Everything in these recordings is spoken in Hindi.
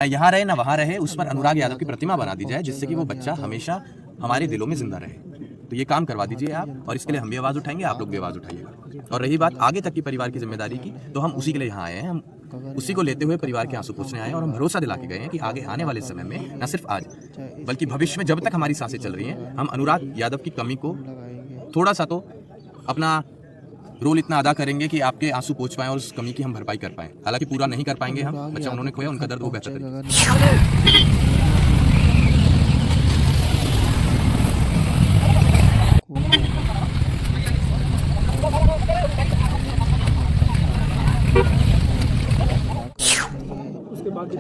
यहाँ रहे ना वहाँ रहे, उस पर अनुराग यादव की प्रतिमा बना दी जाए, जिससे कि वो बच्चा हमेशा हमारे दिलों में जिंदा रहे। तो ये काम करवा दीजिए आप, और इसके लिए हम भी आवाज़ उठाएंगे, आप लोग भी आवाज़ उठाइएगा। और रही बात आगे तक की परिवार की जिम्मेदारी की, तो हम उसी के लिए यहाँ आए हैं। हम उसी को लेते हुए परिवार के आंसू पोंछने आए हैं, और हम भरोसा दिला के गए हैं कि आगे आने वाले समय में न सिर्फ आज बल्कि भविष्य में जब तक हमारी सांसें चल रही हैं, हम अनुराग यादव की कमी को थोड़ा सा तो अपना रोल इतना अदा करेंगे कि आपके आंसू पोंछ पाएं और उस कमी की हम भरपाई कर पाएं। हालांकि पूरा नहीं कर पाएंगे हम, बच्चा उन्होंने खोया, उनका दर्द वो बेहतर करेंगे। उसके बाद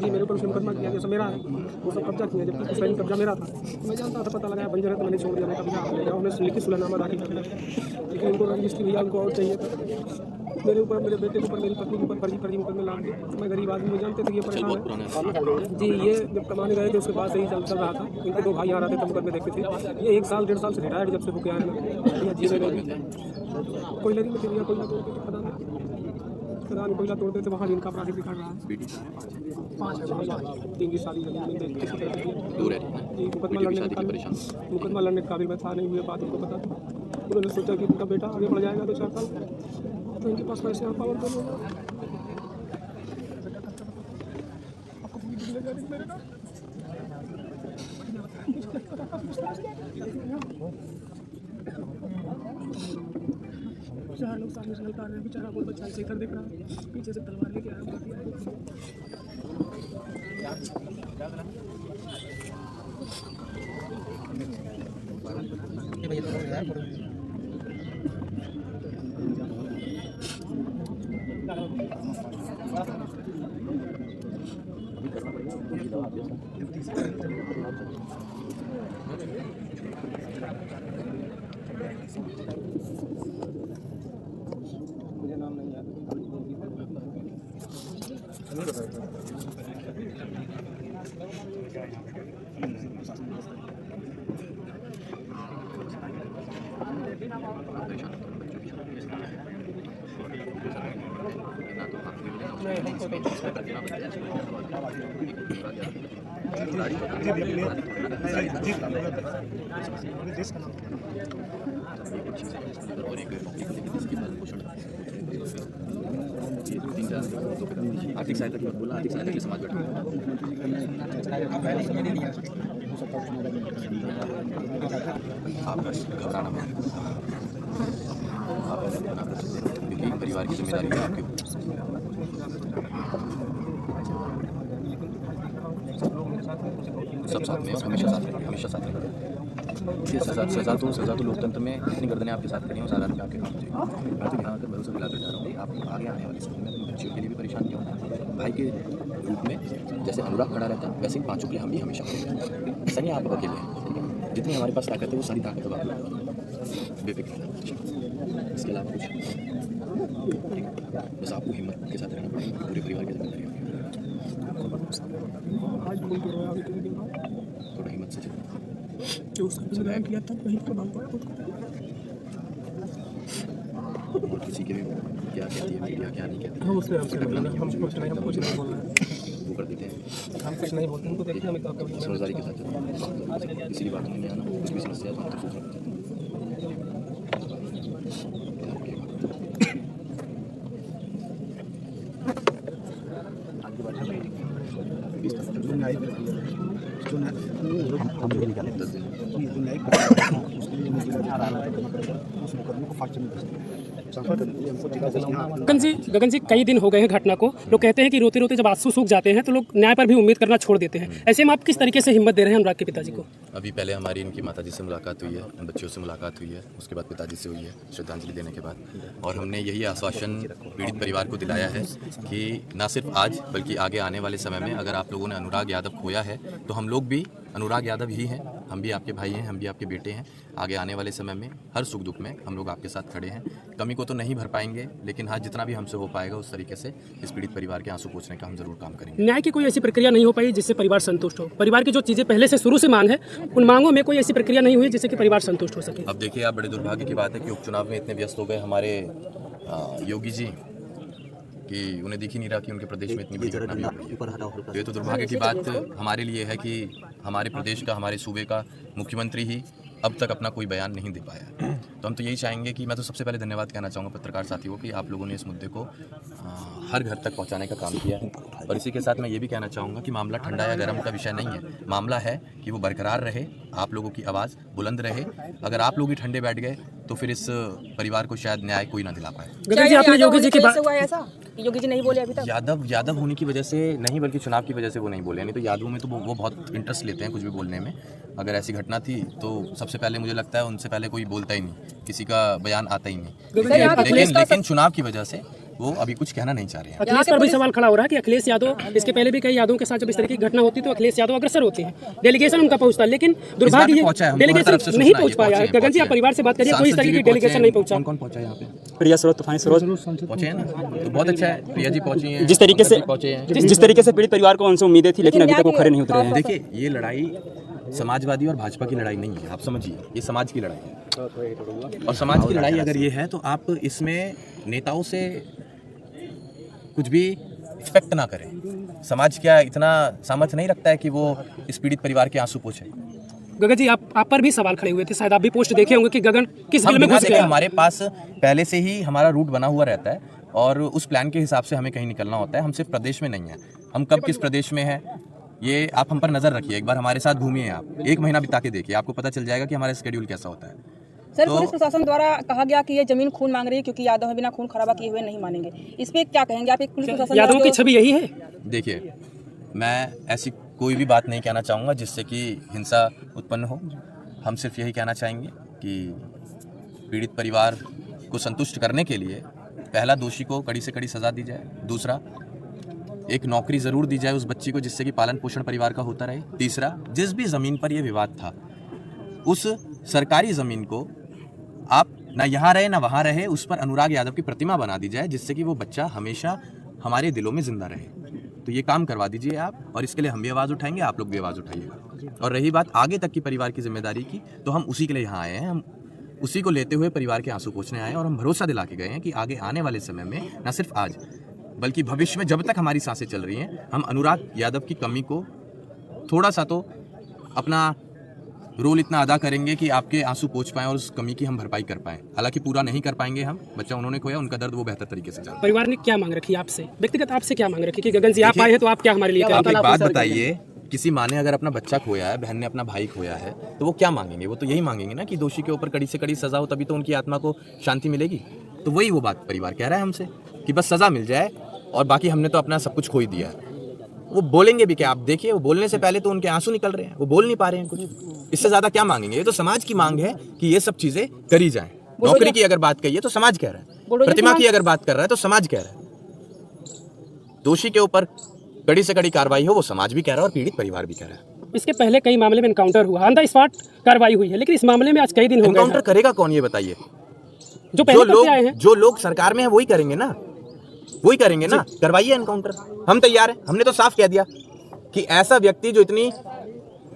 जी मेरे ऊपर उसने मुकदमा किया, जैसे मेरा है वो सब कब्जा किया, जबकि उस टाइम कब्जा मेरा था। मैं जानता था, पता लगाया बंजर है, तो मैंने छोड़ दिया। मैं कब्जा ले गया, उन्हें लिखित सुलहनामा दाखिल कर दिया, लेकिन उनको रजिस्ट्री भैया उनको और चाहिए था। मेरे ऊपर, मेरे बेटे के ऊपर, मेरी पत्नी के ऊपर फर्जी मुकदमे ला दिए। मैं गरीब आदमी, वो जानते थे ये परेशान है जी। ये जब कमाने गए थे उसके बाद से ही चल रहा था। इनके दो भाई आ रहे थे, तब मुकदमे देखते थे। ये 1 साल 1.5 साल से रिटायर्ड जब से हो गया है, कोई लगी में भैया कोयला तोड़ते थे, पता नहीं कोयला तोड़ते थे, वहाँ इनका अपराधिक रिकॉर्ड रहा है। 3 की शादी मुकदमा लड़ने के काबिल मैं था नहीं, मुझे बात उनको पता था। उन्होंने सोचा कि उनका बेटा आगे बढ़ जाएगा 2-4 साल, तो इनके पास पैसे और पावर दोनों चार लोग सामने से निकाल रहे हैं। बेचारा बहुत बच्चा से इधर देख रहा है, पीछे से तलवार लेके आया। मुझे नाम नहीं याद। आर्थिक सहायता की बात बोला, आर्थिक सहायता के समाज बैठा आप बस घबराना मत, आप ऐसे बना कर चलते हैं, क्योंकि परिवार की जिम्मेदारी है आपके ऊपर। सब साथ में, हमेशा साथ में, हमेशा साथ में। ये सजा तो लोकतंत्र में इतनी गर्दनें आपके साथ करी हैं, साधारण में आपके काम हो जाएगी। मैं तो यहाँ आकर भरोसा दिलाकर जा रहा हूँ, आप आगे आने वाले समय में बच्चियों के लिए भी परेशान नहीं होना। भाई के रूप में जैसे अनुराग खड़ा रहता है, वैसे ही पाँचों के लिए हम भी हमेशा खड़े रहते हैं। ऐसा नहीं आप अकेले हैं, जितनी हमारे पास ताकत है वो सारी ताकत आप बेफिक्र रहना। इसके अलावा कुछ बस आपको हिम्मत के साथ रहना पड़ेगा, पूरे परिवार की जिम्मेदारी होगी। थोड़ा हिम्मत से चलना, किया था वहीं पर और किसी के भी क्या कहती है मीडिया, क्या नहीं कहती है, हम उसमें हम कुछ नहीं बोल रहे हैं, वो कर देते हैं। हम कुछ नहीं बोलते, उनको देखते हमें समझदारी के साथ चलना, इसीलिए बात में आना, कुछ भी समस्या है तो सूचना देते हैं। गगन जी कई दिन हो गए हैं घटना को। लोग कहते हैं कि रोते रोते जब आंसू सूख जाते हैं तो लोग न्याय पर भी उम्मीद करना छोड़ देते हैं। ऐसे में आप किस तरीके से हिम्मत दे रहे हैं अनुराग के पिताजी को? अभी पहले हमारी इनकी माताजी से मुलाकात हुई है, बच्चों से मुलाकात हुई है, उसके बाद पिताजी से हुई है श्रद्धांजलि देने के बाद, और हमने यही आश्वासन पीड़ित परिवार को दिलाया है कि न सिर्फ आज बल्कि आगे आने वाले समय में अगर आप लोगों ने अनुराग यादव खोया है तो हम लोग भी अनुराग यादव ही हैं, हम भी आपके भाई हैं, हम भी आपके बेटे हैं। आगे आने वाले समय में हर सुख दुख में हम लोग आपके साथ खड़े हैं। कमी को तो नहीं भर पाएंगे, लेकिन हाँ जितना भी हमसे हो पाएगा उस तरीके से इस पीड़ित परिवार के आंसू पोंछने का हम जरूर काम करेंगे। न्याय की कोई ऐसी प्रक्रिया नहीं हो पाई जिससे परिवार संतुष्ट हो? परिवार की जो चीज़ें पहले से शुरू से मांग है, उन मांगों में कोई ऐसी प्रक्रिया नहीं हुई जिससे कि परिवार संतुष्ट हो सके? अब देखिए, आप बड़े दुर्भाग्य की बात है कि उपचुनाव में इतने व्यस्त हो गए हमारे योगी जी कि उन्हें दिख ही नहीं रहा कि उनके प्रदेश में इतनी बड़ी घटना भी हो रही है। तो ये तो दुर्भाग्य की बात हमारे लिए है कि हमारे प्रदेश का, हमारे सूबे का मुख्यमंत्री ही अब तक अपना कोई बयान नहीं दे पाया। तो हम तो यही चाहेंगे कि मैं तो सबसे पहले धन्यवाद कहना चाहूँगा पत्रकार साथियों को कि आप लोगों ने इस मुद्दे को हर घर तक पहुँचाने का काम किया है। और इसी के साथ मैं ये भी कहना चाहूँगा कि मामला ठंडा या गर्म का विषय नहीं है, मामला है कि वो बरकरार रहे, आप लोगों की आवाज़ बुलंद रहे। अगर आप लोग ही ठंडे बैठ गए तो फिर इस परिवार को शायद न्याय कोई ना दिला पाए। गगन जी, आपने योगी जी की बात, योगी जी नहीं बोले अभी तक? यादव होने की वजह से नहीं, बल्कि चुनाव की वजह से वो नहीं बोले। नहीं तो यादवों में तो वो बहुत इंटरेस्ट लेते हैं कुछ भी बोलने में। अगर ऐसी घटना थी तो सबसे पहले मुझे लगता है उनसे पहले कोई बोलता ही नहीं, किसी का बयान आता ही नहीं। लेकिन चुनाव की वजह से वो अभी कुछ कहना नहीं चाह रहे हैं। अखिलेश पर भी सवाल खड़ा हो रहा है कि अखिलेश यादव, इसके पहले भी कई यादवों के साथ जब इस तरह की घटना होती है तो अखिलेश यादव अग्रसर होते हैं, डेलीगेशन उनका पहुंचता है, लेकिन दुर्भाग्य डेलीगेशन नहीं पहुंच पाया। गगन जी, आप परिवार से बात करिए, कोई इस तरह की डेलीगेशन नहीं पहुंचा। कौन पहुंचा यहाँ पे? प्रिया सरोज, तूफानी सरोज पहुंचे हैं ना, तो बहुत अच्छा है। प्रिया जी पहुंची हैं, जिस तरीके से पहुंचे हैं। जिस तरीके से पीड़ित परिवार को उनसे उम्मीदें थी, लेकिन अभी तक वो खड़े नहीं उतरे हैं। देखिए, ये लड़ाई समाजवादी और भाजपा की लड़ाई नहीं है, आप समझिए, ये समाज की लड़ाई है। और समाज की लड़ाई अगर ये है तो आप इसमें नेताओं से कुछ भी एक्सपेक्ट ना करें। समाज क्या इतना सामर्थ्य नहीं रखता है कि वो इस पीड़ित परिवार के आंसू पोंछे? गगन जी, आप पर भी सवाल खड़े हुए थे, शायद आप भी पोस्ट देखे होंगे कि गगन किस बिल में घुस गया। हमारे पास पहले से ही हमारा रूट बना हुआ रहता है और उस प्लान के हिसाब से हमें कहीं निकलना होता है। हम सिर्फ प्रदेश में नहीं है, हम कब किस प्रदेश में है ये आप हम पर नजर रखिए। एक बार हमारे साथ घूमिए, आप 1 महीना बिता के देखिए, आपको पता चल जाएगा कि हमारा शेड्यूल कैसा होता है। सर, पुलिस प्रशासन द्वारा कहा गया कि ये जमीन खून मांग रही है क्योंकि यादव बिना खून खराबा किए हुए नहीं मानेंगे। इस पे क्या कहेंगे आप? एक पुलिस प्रशासन यादव की छवि यही है। देखिए, मैं ऐसी कोई भी बात नहीं कहना चाहूँगा जिससे कि हिंसा उत्पन्न हो। हम सिर्फ यही कहना चाहेंगे कि पीड़ित परिवार को संतुष्ट करने के लिए पहला, दोषी को कड़ी से कड़ी सज़ा दी जाए। दूसरा, एक नौकरी ज़रूर दी जाए उस बच्ची को जिससे कि पालन पोषण परिवार का होता रहे। तीसरा, जिस भी ज़मीन पर यह विवाद था उस सरकारी ज़मीन को आप ना यहाँ रहे ना वहाँ रहे, उस पर अनुराग यादव की प्रतिमा बना दी जाए जिससे कि वो बच्चा हमेशा हमारे दिलों में जिंदा रहे। तो ये काम करवा दीजिए आप, और इसके लिए हम भी आवाज़ उठाएंगे, आप लोग भी आवाज़ उठाइएगा। और रही बात आगे तक की परिवार की जिम्मेदारी की, तो हम उसी के लिए यहाँ आए हैं। हम उसी को लेते हुए परिवार के आंसू पोंछने आए हैं और हम भरोसा दिला के गए हैं कि आगे आने वाले समय में, न सिर्फ आज बल्कि भविष्य में जब तक हमारी सांसें चल रही हैं, हम अनुराग यादव की कमी को थोड़ा सा तो अपना रोल इतना अदा करेंगे कि आपके आंसू पोंछ पाएं और उस कमी की हम भरपाई कर पाएं। हालांकि पूरा नहीं कर पाएंगे हम, बच्चा उन्होंने खोया, उनका दर्द वो बेहतर तरीके से जानते। परिवार ने क्या मांग रखी आपसे, व्यक्तिगत आपसे क्या मांग रखी कि गगन जी आप आए हैं तो आप क्या हमारे लिए आप एक बात बताइए, किसी माँ ने अगर अपना बच्चा खोया है, बहन ने अपना भाई खोया है, तो वो क्या मांगेंगे? वो तो यही मांगेंगे ना कि दोषी के ऊपर कड़ी से कड़ी सजा हो, तभी तो उनकी आत्मा को शांति मिलेगी। तो वही वो बात परिवार कह रहा है हमसे कि बस सजा मिल जाए और बाकी हमने तो अपना सब कुछ खो ही दिया है। वो बोलेंगे भी क्या? आप देखिए, वो बोलने से पहले तो उनके आंसू निकल रहे हैं, वो बोल नहीं पा रहे हैं कुछ। इससे ज्यादा क्या मांगेंगे? ये तो समाज की मांग है कि ये सब चीजें करी जाएं। नौकरी की अगर बात कही है तो समाज कह रहा है, प्रतिमा की अगर बात कर रहा है तो समाज कह रहा है, दोषी के ऊपर कड़ी से कड़ी कार्रवाई हो वो समाज भी कह रहा है और पीड़ित परिवार भी कह रहा है। इसके पहले कई मामले में एनकाउंटर हुआ, ऑन द स्पॉट कार्रवाई हुई है, लेकिन इस मामले में आज कई दिन हो गए। एनकाउंटर करेगा कौन ये बताइए? जो लोग सरकार में है वही करेंगे ना, वही करेंगे ना। करवाइए एनकाउंटर, हम तैयार हैं। हमने तो साफ कह दिया कि ऐसा व्यक्ति जो इतनी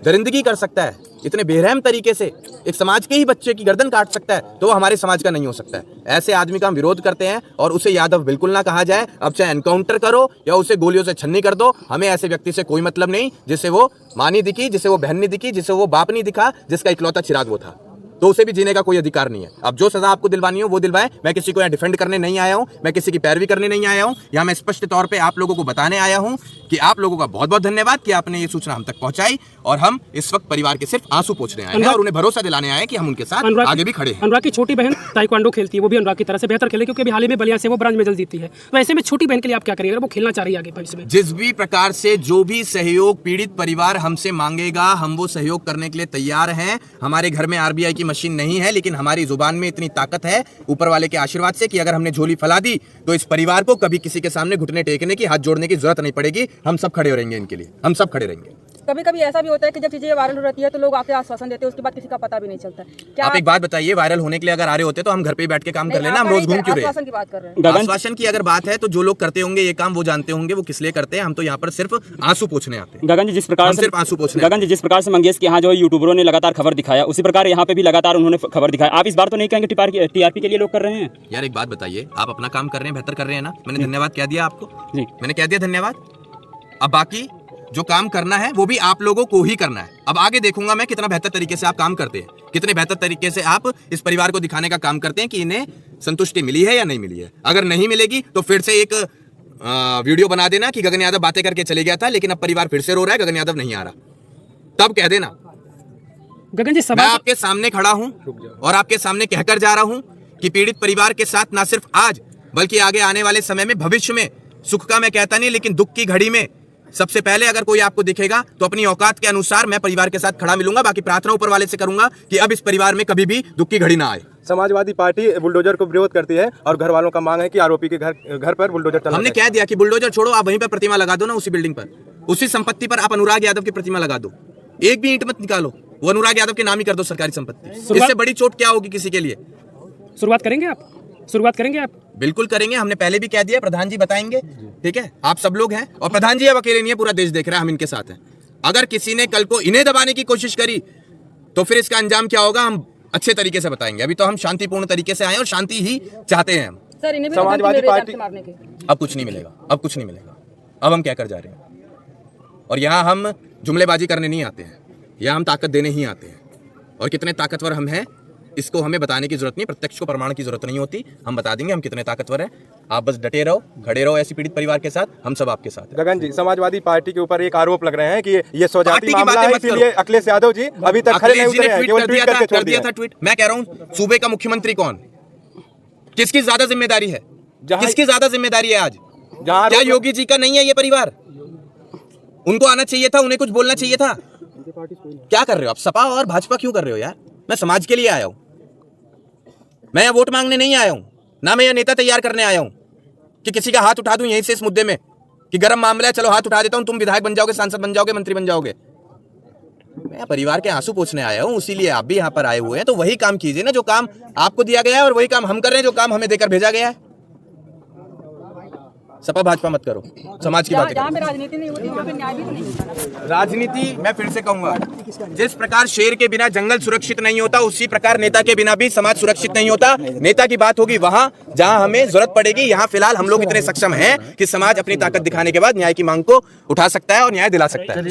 दरिंदगी कर सकता है, इतने बेरहम तरीके से एक समाज के ही बच्चे की गर्दन काट सकता है, तो वो हमारे समाज का नहीं हो सकता है। ऐसे आदमी का हम विरोध करते हैं और उसे यादव बिल्कुल ना कहा जाए। अब चाहे एनकाउंटर करो या उसे गोलियों से छन्नी कर दो, हमें ऐसे व्यक्ति से कोई मतलब नहीं जिसे वो माँ नहीं दिखी, जिसे वो बहन नहीं दिखी, जिसे वो बाप नहीं दिखा, जिसका इकलौता चिराग वो था, तो उसे भी जीने का कोई अधिकार नहीं है। अब जो सजा आपको दिलवानी हो वो दिलवाएं। मैं किसी को यहाँ डिफेंड करने नहीं आया हूँ, मैं किसी की पैरवी करने नहीं आया हूँ। यहाँ मैं स्पष्ट तौर पे आप लोगों को बताने आया हूँ कि आप लोगों का बहुत बहुत धन्यवाद कि आपने ये सूचना हम तक पहुंचाई, और हम इस वक्त परिवार के सिर्फ आंसू पोंछने आए हैं और उन्हें भरोसा दिलाने आए हैं कि हम उनके साथ आगे भी खड़े हैं। अनुराग की छोटी बहन ताइक्वांडो खेलती है, वो भी अनुराग की तरह से बेहतर खेले क्योंकि अभी हाल ही में बलिया से वो ब्रॉन्ज मेडल जीती है। तो ऐसे में छोटी बहन के लिए आप क्या करेंगे अगर वो खेलना चाह रही है आगे भविष्य में? जिस भी प्रकार से जो भी सहयोग पीड़ित परिवार हमसे मांगेगा, हम वो सहयोग करने के लिए तैयार हैं। हमारे घर में आरबीआई की मशीन नहीं है, लेकिन हमारी जुबान में इतनी ताकत है ऊपर वाले के आशीर्वाद से कि अगर हमने झोली फैला दी तो इस परिवार को कभी किसी के सामने घुटने टेकने की, हाथ जोड़ने की जरूरत नहीं पड़ेगी। हम सब खड़े रहेंगे, इनके लिए हम सब खड़े रहेंगे। कभी कभी ऐसा भी होता है कि जब चीजें वायरल हो रहती है तो लोग आके आश्वासन देते हैं, उसके बाद किसी का पता भी नहीं चलता। क्या आप एक बात बताइए, वायरल होने के लिए अगर आ रहे होते तो हम घर पे ही बैठ के काम कर लेना, हम रोज घूम क्यों रहे? आश्वासन की बात कर रहे हैं। आश्वासन की अगर बात है तो जो लोग करते होंगे ये काम वो जानते होंगे वो किस लिए करते हैं। हम तो यहाँ पर सिर्फ आंसू पोंछने आते हैं। गगन जी जिस प्रकार हम से सिर्फ आंसू पोंछने गगन जी जिस प्रकार से मंगेश के यहाँ जो है यूट्यूबरों ने लगातार खबर दिखाया, उसी प्रकार यहाँ पे भी लगातार उन्होंने खबर दिखाया। आप इस बार तो नहीं कहेंगे टीआरपी के लिए लोग कर रहे हैं? यार एक बात बताइए, आप अपना काम कर रहे हैं, बेहतर कर रहे हैं ना? मैंने धन्यवाद कह दिया आपको जी। मैंने कह दिया धन्यवाद। अब बाकी जो काम करना है वो भी आप लोगों को ही करना है। अब आगे देखूंगा मैं कितना बेहतर तरीके से आप काम करते हैं, कितने बेहतर तरीके से आप इस परिवार को दिखाने का काम करते हैं कि इन्हें संतुष्टि मिली है या नहीं मिली है। अगर नहीं मिलेगी तो फिर से एक वीडियो बना देना कि गगन यादव बातें करके चले गया था लेकिन अब परिवार फिर से रो रहा है, गगन यादव नहीं आ रहा, तब कह देना। गगन जी मैं आपके सामने खड़ा हूं और आपके सामने कहकर जा रहा हूं कि पीड़ित परिवार के साथ ना सिर्फ आज बल्कि आगे आने वाले समय में, भविष्य में, सुख का मैं कहता नहीं लेकिन दुख की घड़ी में सबसे पहले अगर कोई आपको दिखेगा तो अपनी औकात के अनुसार मैं परिवार के साथ खड़ा मिलूंगा। बाकी प्रार्थना ऊपर वाले से करूंगा कि अब इस परिवार में कभी भी दुख की घड़ी ना आए। समाजवादी पार्टी बुलडोजर को विरोध करती है और घर वालों का मांग है कि आरोपी के घर पर बुलडोजर चलाएं। हमने कह दिया कि बुलडोजर छोड़ो, आप वहीं पर प्रतिमा लगा दो ना, उसी बिल्डिंग पर, उसी संपत्ति पर आप अनुराग यादव की प्रतिमा लगा दो। एक भी ईंट मत निकालो, वो अनुराग यादव के नाम ही कर दो सरकारी संपत्ति। इससे बड़ी चोट क्या होगी किसी के लिए? शुरुआत करेंगे आप? शुरुआत करेंगे आप? बिल्कुल करेंगे। हमने पहले भी कह दिया, प्रधान जी बताएंगे। ठीक है, आप सब लोग हैं और प्रधान जी अब अकेले नहीं है, पूरा देश देख रहा है, हम इनके साथ हैं। अगर किसी ने कल को इन्हें दबाने की कोशिश करी तो फिर इसका अंजाम क्या होगा हम अच्छे तरीके से बताएंगे। अभी तो हम शांतिपूर्ण तरीके से आए और शांति ही चाहते हैं हम। सर इन्हें भी समाजवादी पार्टी मारने के। अब कुछ नहीं मिलेगा, अब कुछ नहीं मिलेगा। अब हम क्या कर जा रहे हैं और यहाँ हम जुमलेबाजी करने नहीं आते हैं, यहाँ हम ताकत देने ही आते हैं। और कितने ताकतवर हम हैं इसको हमें बताने की जरूरत नहीं, प्रत्यक्ष को प्रमाण की जरूरत नहीं होती। हम बता देंगे हम कितने ताकतवर हैं। आप बस डटे रहो, खड़े रहो ऐसी पीड़ित परिवार के साथ, हम सब आपके साथ हैं। गगन जी, समाजवादी पार्टी के ऊपर एक आरोप लग रहे हैं कि ये पार्टी स्वजाति की मामला बातें है, मत इसीलिए अखिलेश यादव जी अभी तक खड़े नहीं अखिलेश जी उतरे ने हैं, केवल ट्वीट करके छोड़ कर दिया था ट्वीट। मैं कह रहा हूँ सूबे का मुख्यमंत्री कौन, किसकी ज्यादा जिम्मेदारी है, किसकी ज्यादा जिम्मेदारी है आज? जहाँ क्या योगी जी का नहीं है ये परिवार? उनको आना चाहिए था, उन्हें कुछ बोलना चाहिए था। क्या कर रहे हो आप? सपा और भाजपा क्यों कर रहे हो यार? मैं समाज के लिए आया हूं, मैं यहाँ वोट मांगने नहीं आया हूं, ना मैं यह नेता तैयार करने आया हूं कि किसी का हाथ उठा दूं यहीं से इस मुद्दे में कि गर्म मामला है, चलो हाथ उठा देता हूं, तुम विधायक बन जाओगे, सांसद बन जाओगे, मंत्री बन जाओगे। मैं परिवार के आंसू पोंछने आया हूं, इसीलिए आप भी यहाँ पर आए हुए हैं। तो वही काम कीजिए ना जो काम आपको दिया गया है और वही काम हम कर रहे हैं जो काम हमें देकर भेजा गया है। सपा भाजपा मत करो, समाज की बातें जहाँ करो। पे राजनीति नहीं होती वहाँ पे न्याय भी तो नहीं होता ना। राजनीति मैं फिर से कहूंगा, जिस प्रकार शेर के बिना जंगल सुरक्षित नहीं होता उसी प्रकार नेता के बिना भी समाज सुरक्षित नहीं होता। नेता की बात होगी वहां जहां हमें जरूरत पड़ेगी। यहाँ फिलहाल हम लोग इतने सक्षम हैं कि समाज अपनी ताकत दिखाने के बाद न्याय की मांग को उठा सकता है और न्याय दिला सकता है।